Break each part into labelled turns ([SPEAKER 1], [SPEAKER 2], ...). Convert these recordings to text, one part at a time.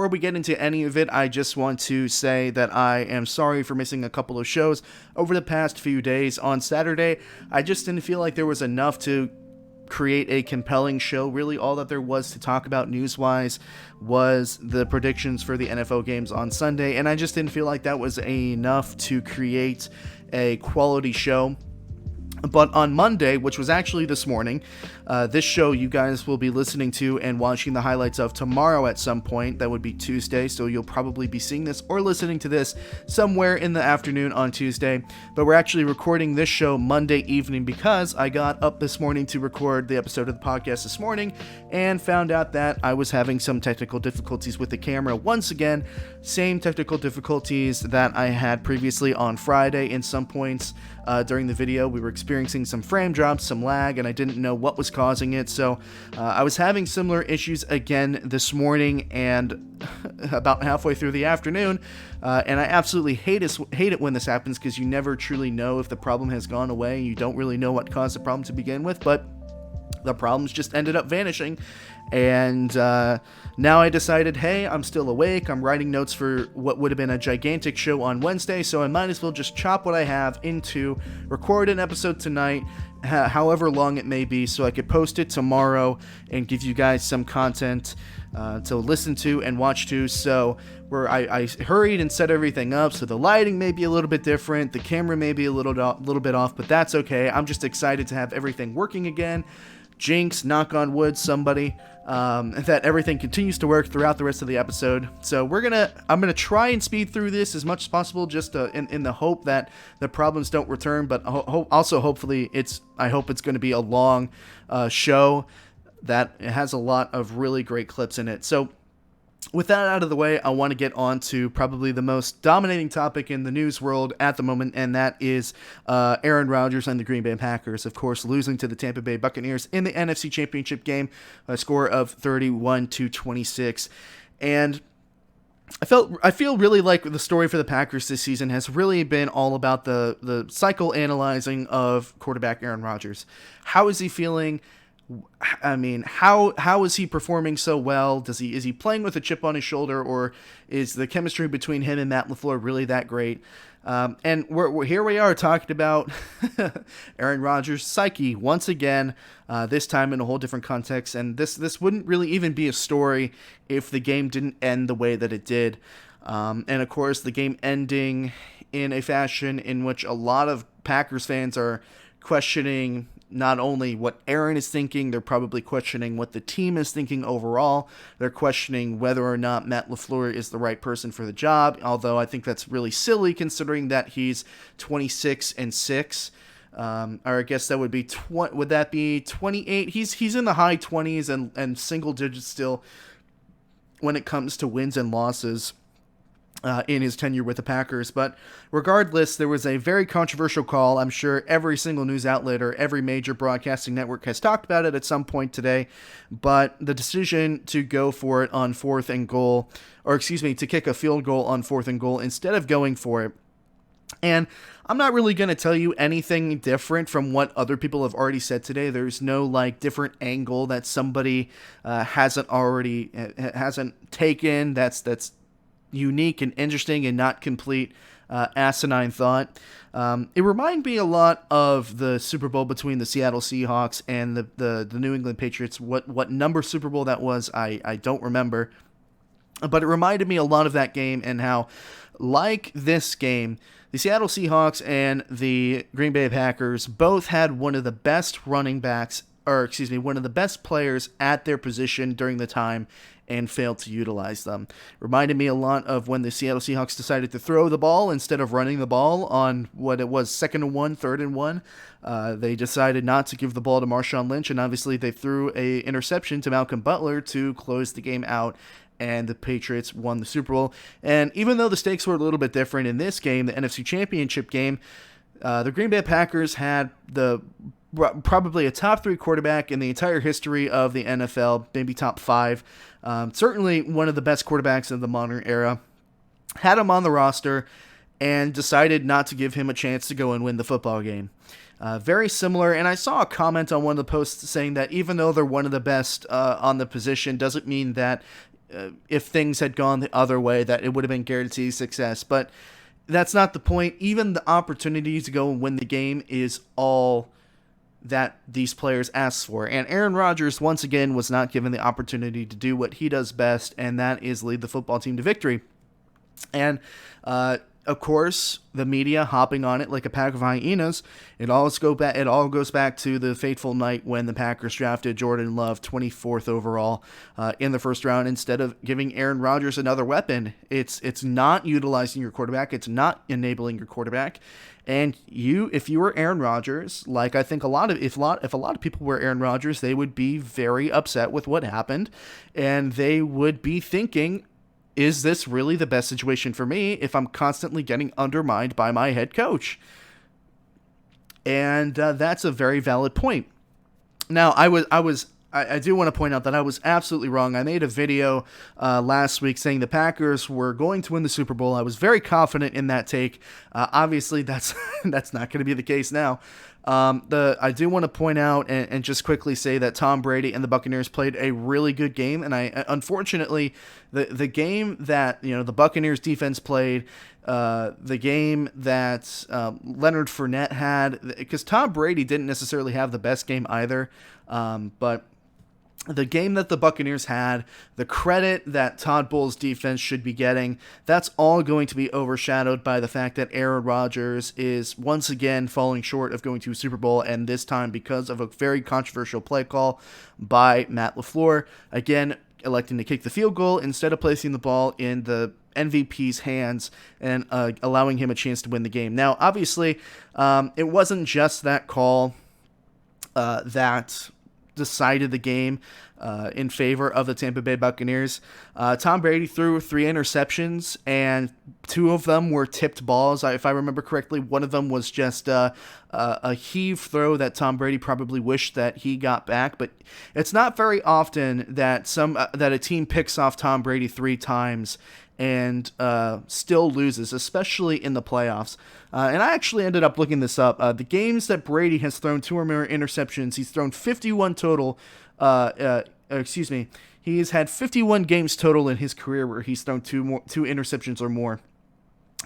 [SPEAKER 1] before we get into any of it, I just want to say that I am sorry for missing a couple of shows over the past few days. On Saturday, I just didn't feel like there was enough to create a compelling show. Really, all that there was to talk about news-wise was the predictions for the NFL games on Sunday, and I just didn't feel like that was enough to create a quality show. But on Monday, which was actually this morning, this show you guys will be listening to and watching the highlights of tomorrow at some point. That would be Tuesday, so you'll probably be seeing this or listening to this somewhere in the afternoon on Tuesday. But we're actually recording this show Monday evening because I got up this morning to record the episode of the podcast this morning and found out that I was having some technical difficulties with the camera. Once again, same technical difficulties that I had previously on Friday. In some points during the video, we were experiencing some frame drops, some lag, and I didn't know what was causing it. So I was having similar issues again this morning and about halfway through the afternoon. And I absolutely hate it when this happens because you never truly know if the problem has gone away. You don't really know what caused the problem to begin with, but the problems just ended up vanishing. And now I decided, hey, I'm still awake. I'm writing notes for what would have been a gigantic show on Wednesday, so I might as well just chop what I have into, record an episode tonight, however long it may be, so I could post it tomorrow and give you guys some content to listen to and watch to. So I hurried and set everything up, so the lighting may be a little bit different, the camera may be a little bit off, but that's okay. I'm just excited to have everything working again. Jinx, knock on wood, somebody, that everything continues to work throughout the rest of the episode. So I'm gonna try and speed through this as much as possible, just in the hope that the problems don't return. But also, hopefully, I hope it's going to be a long show that has a lot of really great clips in it. So with that out of the way, I want to get on to probably the most dominating topic in the news world at the moment, and that is Aaron Rodgers and the Green Bay Packers, of course, losing to the Tampa Bay Buccaneers in the NFC Championship Game, a score of 31-26. And I feel really like the story for the Packers this season has really been all about the psychoanalyzing of quarterback Aaron Rodgers. How is he feeling? I mean, how is he performing so well? Is he playing with a chip on his shoulder, or is the chemistry between him and Matt LaFleur really that great? And here we are talking about Aaron Rodgers' psyche once again, this time in a whole different context. And this wouldn't really even be a story if the game didn't end the way that it did. And of course, the game ending in a fashion in which a lot of Packers fans are questioning not only what Aaron is thinking, they're probably questioning what the team is thinking overall. They're questioning whether or not Matt LaFleur is the right person for the job, although I think that's really silly considering that he's 26-6. Or I guess that would be, would that be 28? He's in the high 20s and single digits still when it comes to wins and losses in his tenure with the Packers. But regardless, there was a very controversial call. I'm sure every single news outlet or every major broadcasting network has talked about it at some point today. But the decision to go for it on to kick a field goal on 4th and goal instead of going for it. And I'm not really going to tell you anything different from what other people have already said today. There's no different angle that somebody hasn't taken that's unique and interesting and not complete asinine thought. It reminded me a lot of the Super Bowl between the Seattle Seahawks and the New England Patriots. What number Super Bowl that was, I don't remember. But it reminded me a lot of that game, and how, like this game, the Seattle Seahawks and the Green Bay Packers both had one of the best one of the best players at their position during the time and failed to utilize them. Reminded me a lot of when the Seattle Seahawks decided to throw the ball instead of running the ball on what it was, 2nd and 1, 3rd and 1. They decided not to give the ball to Marshawn Lynch, and obviously they threw an interception to Malcolm Butler to close the game out, and the Patriots won the Super Bowl. And even though the stakes were a little bit different in this game, the NFC Championship game, the Green Bay Packers had probably a top 3 quarterback in the entire history of the NFL, maybe top 5. Certainly one of the best quarterbacks of the modern era. Had him on the roster and decided not to give him a chance to go and win the football game. Very similar, and I saw a comment on one of the posts saying that even though they're one of the best on the position, doesn't mean that if things had gone the other way, that it would have been guaranteed success. But that's not the point. Even the opportunity to go and win the game is all that these players asked for. And Aaron Rodgers, once again, was not given the opportunity to do what he does best, and that is lead the football team to victory. And, of course, the media hopping on it like a pack of hyenas. It all goes back to the fateful night when the Packers drafted Jordan Love 24th overall in the first round instead of giving Aaron Rodgers another weapon. It's not utilizing your quarterback. It's not enabling your quarterback. And if you were Aaron Rodgers, like I think if a lot of people were Aaron Rodgers, they would be very upset with what happened, and they would be thinking, is this really the best situation for me if I'm constantly getting undermined by my head coach? And that's a very valid point. Now, I do want to point out that I was absolutely wrong. I made a video last week saying the Packers were going to win the Super Bowl. I was very confident in that take. Obviously, that's not going to be the case now. I do want to point out and just quickly say that Tom Brady and the Buccaneers played a really good game, and unfortunately the game that the Buccaneers defense played, the game that Leonard Fournette had, because Tom Brady didn't necessarily have the best game either, but the game that the Buccaneers had, the credit that Todd Bowles' defense should be getting, that's all going to be overshadowed by the fact that Aaron Rodgers is once again falling short of going to a Super Bowl, and this time because of a very controversial play call by Matt LaFleur, again electing to kick the field goal instead of placing the ball in the MVP's hands and allowing him a chance to win the game. Now, obviously, it wasn't just that call that decided the game in favor of the Tampa Bay Buccaneers. Tom Brady threw 3 interceptions, and 2 of them were tipped balls. If I remember correctly, one of them was just a heave throw that Tom Brady probably wished that he got back. But it's not very often that that a team picks off Tom Brady 3 times and still loses, especially in the playoffs. And I actually ended up looking this up. The games that Brady has thrown 2 or more interceptions, he's thrown 51 total. He's had 51 games total in his career where he's thrown 2 interceptions or more.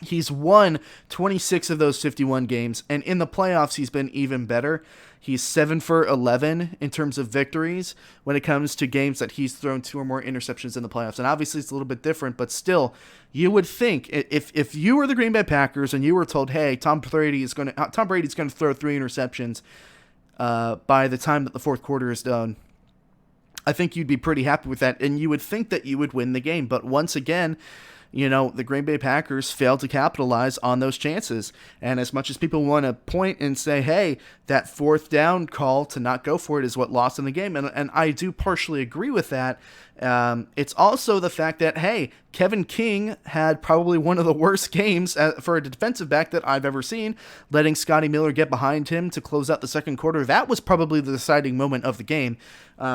[SPEAKER 1] He's won 26 of those 51 games, and in the playoffs, he's been even better. He's 7 for 11 in terms of victories when it comes to games that he's thrown 2 or more interceptions in the playoffs. And obviously, it's a little bit different, but still, you would think if you were the Green Bay Packers and you were told, "Hey, Tom Brady's going to throw 3 interceptions by the time that the fourth quarter is done," I think you'd be pretty happy with that, and you would think that you would win the game. But once again, the Green Bay Packers failed to capitalize on those chances. And as much as people want to point and say, hey, that 4th down call to not go for it is what lost in the game, and I do partially agree with that, it's also the fact that, hey, Kevin King had probably one of the worst games for a defensive back that I've ever seen, letting Scotty Miller get behind him to close out the second quarter. That was probably the deciding moment of the game,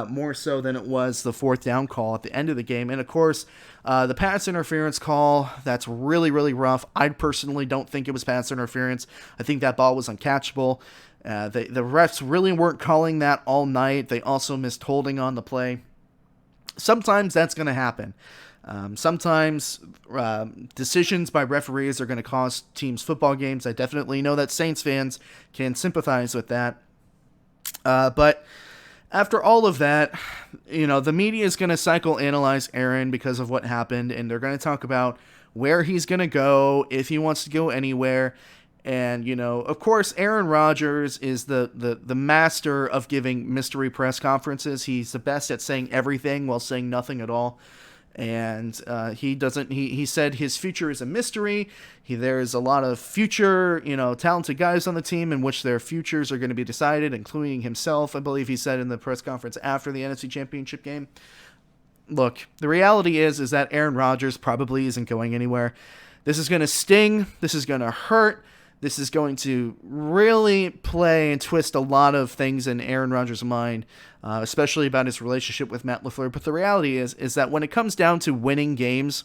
[SPEAKER 1] more so than it was the 4th down call at the end of the game. And, of course, the pass interference call, that's really, really rough. I personally don't think it was pass interference. I think that ball was uncatchable. The refs really weren't calling that all night. They also missed holding on the play. Sometimes that's going to happen. Sometimes decisions by referees are going to cost teams football games. I definitely know that Saints fans can sympathize with that. But after all of that, the media is going to psychoanalyze Aaron because of what happened, and they're going to talk about where he's going to go, if he wants to go anywhere. And, of course, Aaron Rodgers is the master of giving mystery press conferences. He's the best at saying everything while saying nothing at all. And he said his future is a mystery. There's a lot of future, talented guys on the team in which their futures are going to be decided, including himself, I believe he said in the press conference after the NFC Championship game. Look, the reality is that Aaron Rodgers probably isn't going anywhere. This is going to sting. This is going to hurt. This is going to really play and twist a lot of things in Aaron Rodgers' mind, especially about his relationship with Matt LaFleur. But the reality is that when it comes down to winning games,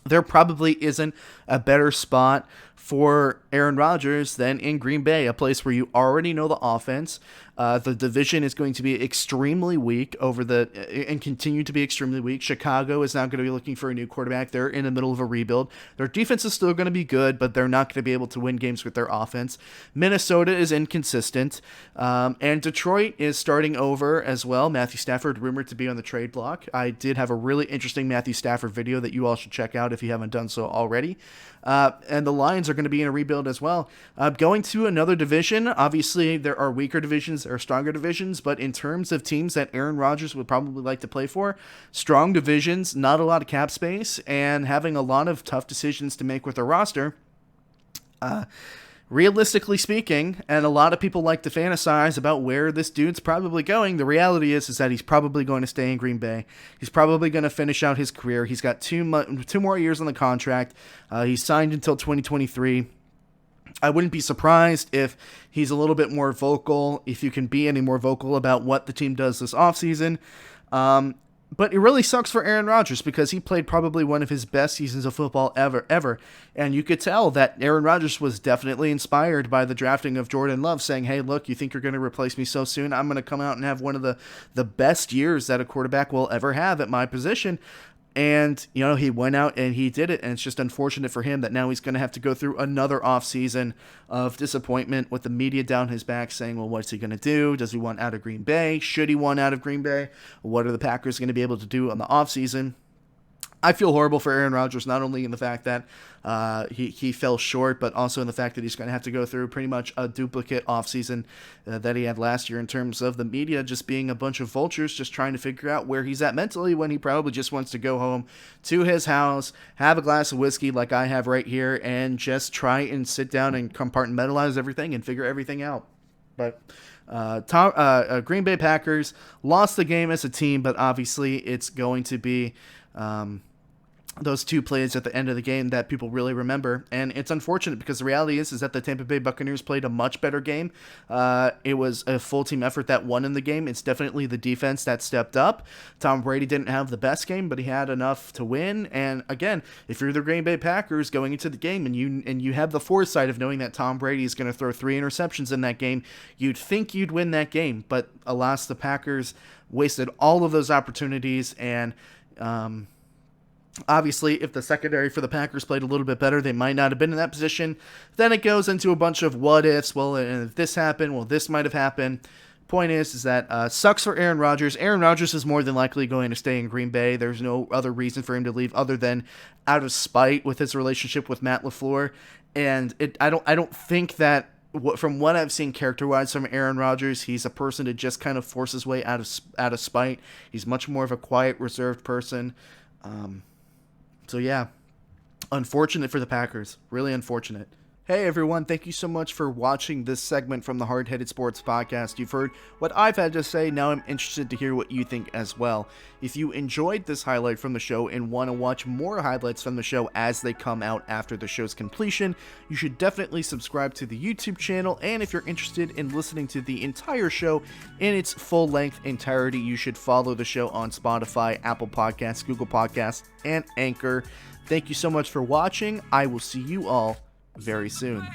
[SPEAKER 1] there probably isn't a better spot for Aaron Rodgers than in Green Bay, a place where you already know the offense. The division is going to be extremely weak and continue to be extremely weak. Chicago is now going to be looking for a new quarterback. They're in the middle of a rebuild. Their defense is still going to be good, but they're not going to be able to win games with their offense. Minnesota is inconsistent, and Detroit is starting over as well. Matthew Stafford rumored to be on the trade block. I did have a really interesting Matthew Stafford video that you all should check out if you haven't done so already. And the Lions are going to be in a rebuild as well. Going to another division, obviously there are weaker divisions, there are stronger divisions, but in terms of teams that Aaron Rodgers would probably like to play for, strong divisions, not a lot of cap space, and having a lot of tough decisions to make with a roster. Realistically speaking, and a lot of people like to fantasize about where this dude's probably going, the reality is that he's probably going to stay in Green Bay. He's probably going to finish out his career. He's got two more years on the contract. He's signed until 2023. I wouldn't be surprised if he's a little bit more vocal, if you can be any more vocal about what the team does this offseason. But it really sucks for Aaron Rodgers because he played probably one of his best seasons of football ever. And you could tell that Aaron Rodgers was definitely inspired by the drafting of Jordan Love, saying, hey, look, you think you're going to replace me so soon? I'm going to come out and have one of the best years that a quarterback will ever have at my position. And, he went out and he did it. And it's just unfortunate for him that now he's going to have to go through another offseason of disappointment with the media down his back saying, well, what's he going to do? Does he want out of Green Bay? Should he want out of Green Bay? What are the Packers going to be able to do on the offseason? I feel horrible for Aaron Rodgers, not only in the fact that he fell short, but also in the fact that he's going to have to go through pretty much a duplicate offseason that he had last year in terms of the media just being a bunch of vultures just trying to figure out where he's at mentally when he probably just wants to go home to his house, have a glass of whiskey like I have right here, and just try and sit down and compartmentalize everything and figure everything out. But Green Bay Packers lost the game as a team, but obviously it's going to be those two plays at the end of the game that people really remember. And it's unfortunate because the reality is that the Tampa Bay Buccaneers played a much better game. It was a full team effort that won in the game. It's definitely the defense that stepped up. Tom Brady didn't have the best game, but he had enough to win. And again, if you're the Green Bay Packers going into the game and you have the foresight of knowing that Tom Brady is going to throw 3 interceptions in that game, you'd think you'd win that game. But alas, the Packers wasted all of those opportunities. And obviously, if the secondary for the Packers played a little bit better, they might not have been in that position. Then it goes into a bunch of what ifs. Well, and if this happened, well, this might have happened. Point is that sucks for Aaron Rodgers. Aaron Rodgers is more than likely going to stay in Green Bay. There's no other reason for him to leave other than out of spite with his relationship with Matt LaFleur. And I don't think that, from what I've seen character-wise from Aaron Rodgers, he's a person to just kind of force his way out of spite. He's much more of a quiet, reserved person. So yeah, unfortunate for the Packers. Really unfortunate. Hey everyone, thank you so much for watching this segment from the Hard Headed Sports Podcast. You've heard what I've had to say, now I'm interested to hear what you think as well. If you enjoyed this highlight from the show and want to watch more highlights from the show as they come out after the show's completion, you should definitely subscribe to the YouTube channel, and if you're interested in listening to the entire show in its full-length entirety, you should follow the show on Spotify, Apple Podcasts, Google Podcasts, and Anchor. Thank you so much for watching. I will see you all very soon.